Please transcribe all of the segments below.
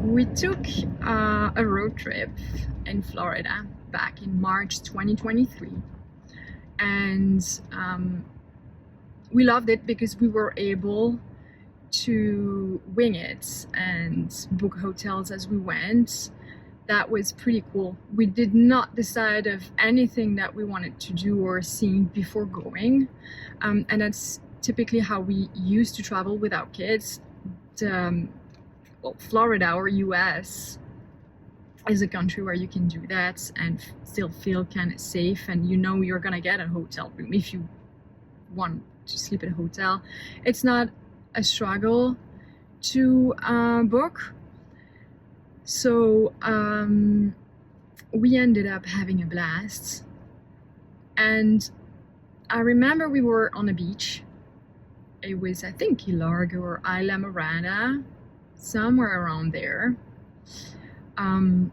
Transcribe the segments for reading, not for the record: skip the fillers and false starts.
We took a road trip in Florida back in March 2023, and we loved it because we were able to wing it and book hotels as we went. That was pretty cool. We did not decide of anything that we wanted to do or see before going, and that's typically how we used to travel with our kids. Well, Florida or US is a country where you can do that and still feel kind of safe, and you know you're gonna get a hotel room if you want to sleep at a hotel. It's not a struggle to book. So we ended up having a blast, and I remember we were on a beach. It was, I think, Key Largo or Isla Morada, somewhere around there. And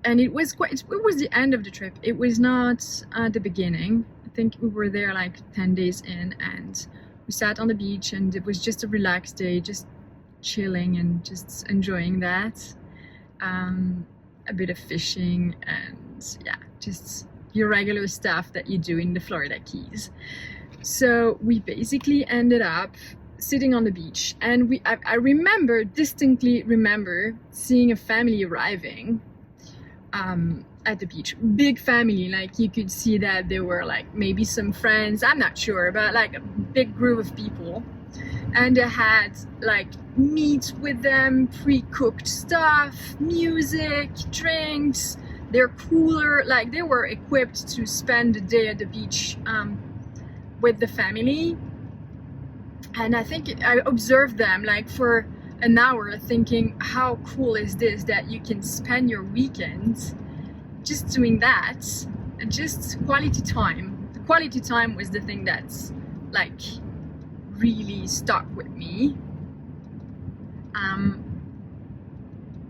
it was the end of the trip. It was not the beginning. I think we were there like 10 days in, and we sat on the beach, and it was just a relaxed day, just chilling and just enjoying that. A bit of fishing and yeah, just your regular stuff that you do in the Florida Keys. So we basically ended up sitting on the beach, and I distinctly remember seeing a family arriving at the beach. Big family, like you could see that there were like maybe some friends, I'm not sure, but like a big group of people. And they had like meat with them, pre-cooked stuff, music, drinks, their cooler, like they were equipped to spend the day at the beach with the family. And I think I observed them like for an hour thinking, how cool is this that you can spend your weekend just doing that, and just quality time. The quality time was the thing that's like really stuck with me.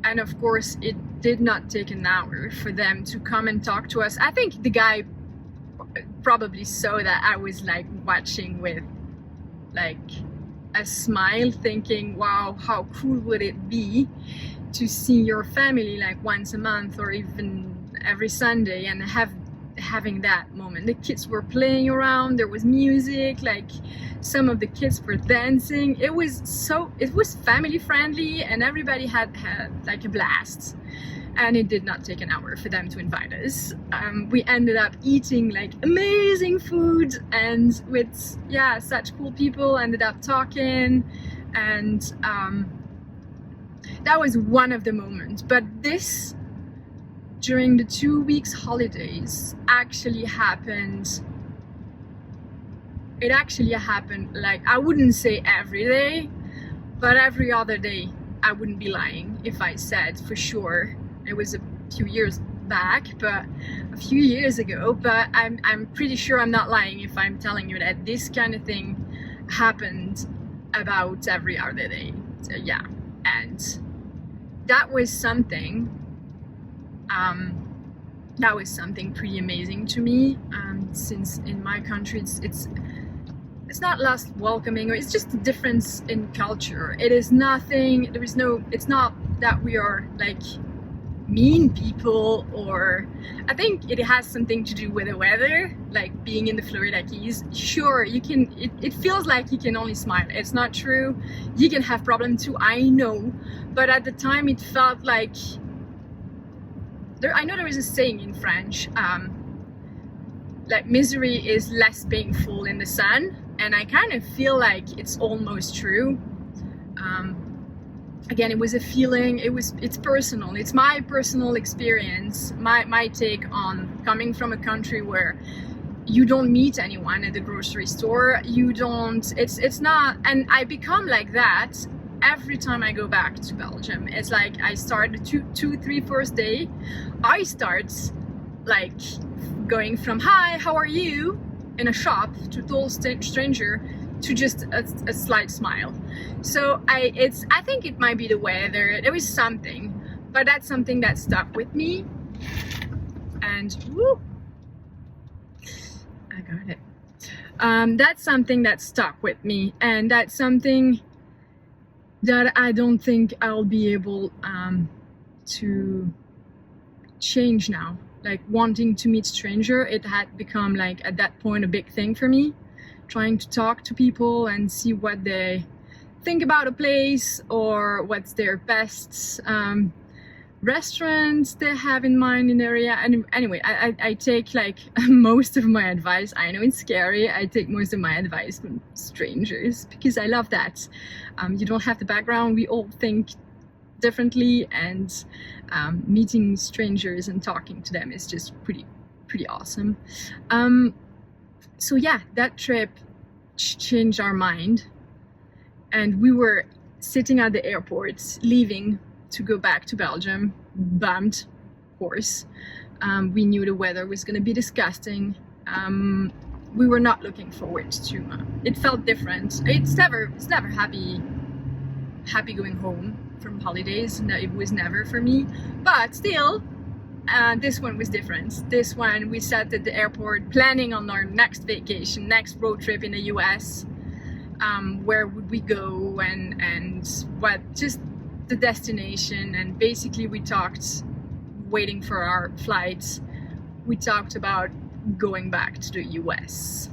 And of course it did not take an hour for them to come and talk to us. I think the guy probably saw that I was like watching with like a smile, thinking, wow, how cool would it be to see your family like once a month or even every Sunday and having that moment. The kids were playing around, there was music, like some of the kids were dancing. It was family friendly, and everybody had like a blast. And it did not take an hour for them to invite us. We ended up eating like amazing food, and with such cool people, ended up talking, and that was one of the moments. But this, during the 2 weeks holidays, actually happened. It actually happened, like, I wouldn't say every day, but every other day. I wouldn't be lying if I said for sure. It was a few years back, but a few years ago, but I'm pretty sure I'm not lying if I'm telling you that this kind of thing happened about every other day. So yeah, and that was something pretty amazing to me, since in my country it's not less welcoming, or it's just a difference in culture. It is nothing, it's not that we are like mean people, or I think it has something to do with the weather, like being in the Florida Keys. Sure, you can, it feels like you can only smile. It's not true. You can have problems too, I know, but at the time it felt like I know there is a saying in French, like misery is less painful in the sun, and I kind of feel like it's almost true. Again, it was a feeling, it's personal, it's my personal experience, my take on coming from a country where you don't meet anyone at the grocery store, it's not, and I become like that every time I go back to Belgium. It's like I start the first day, I start like going from hi, how are you, in a shop, to total stranger, to just a slight smile. So I think it might be the weather, there was something, but that's something that stuck with me. And woo, I got it. That's something that stuck with me, and that's something that I don't think I'll be able to change now. Like wanting to meet stranger, it had become like at that point a big thing for me. Trying to talk to people and see what they think about a place or what's their best restaurants they have in mind in the area. And anyway, I take like most of my advice. I know it's scary. I take most of my advice from strangers because I love that. You don't have the background. We all think differently, and meeting strangers and talking to them is just pretty awesome. So yeah, that trip changed our mind, and we were sitting at the airport leaving to go back to Belgium, bummed, of course. We knew the weather was going to be disgusting. We were not looking forward to it. Felt different. It's never happy going home from holidays. No, it was never for me, but still this one was different. This one, we sat at the airport planning on our next vacation, next road trip in the US. Where would we go, and what, just the destination. And basically we talked, waiting for our flights, we talked about going back to the US.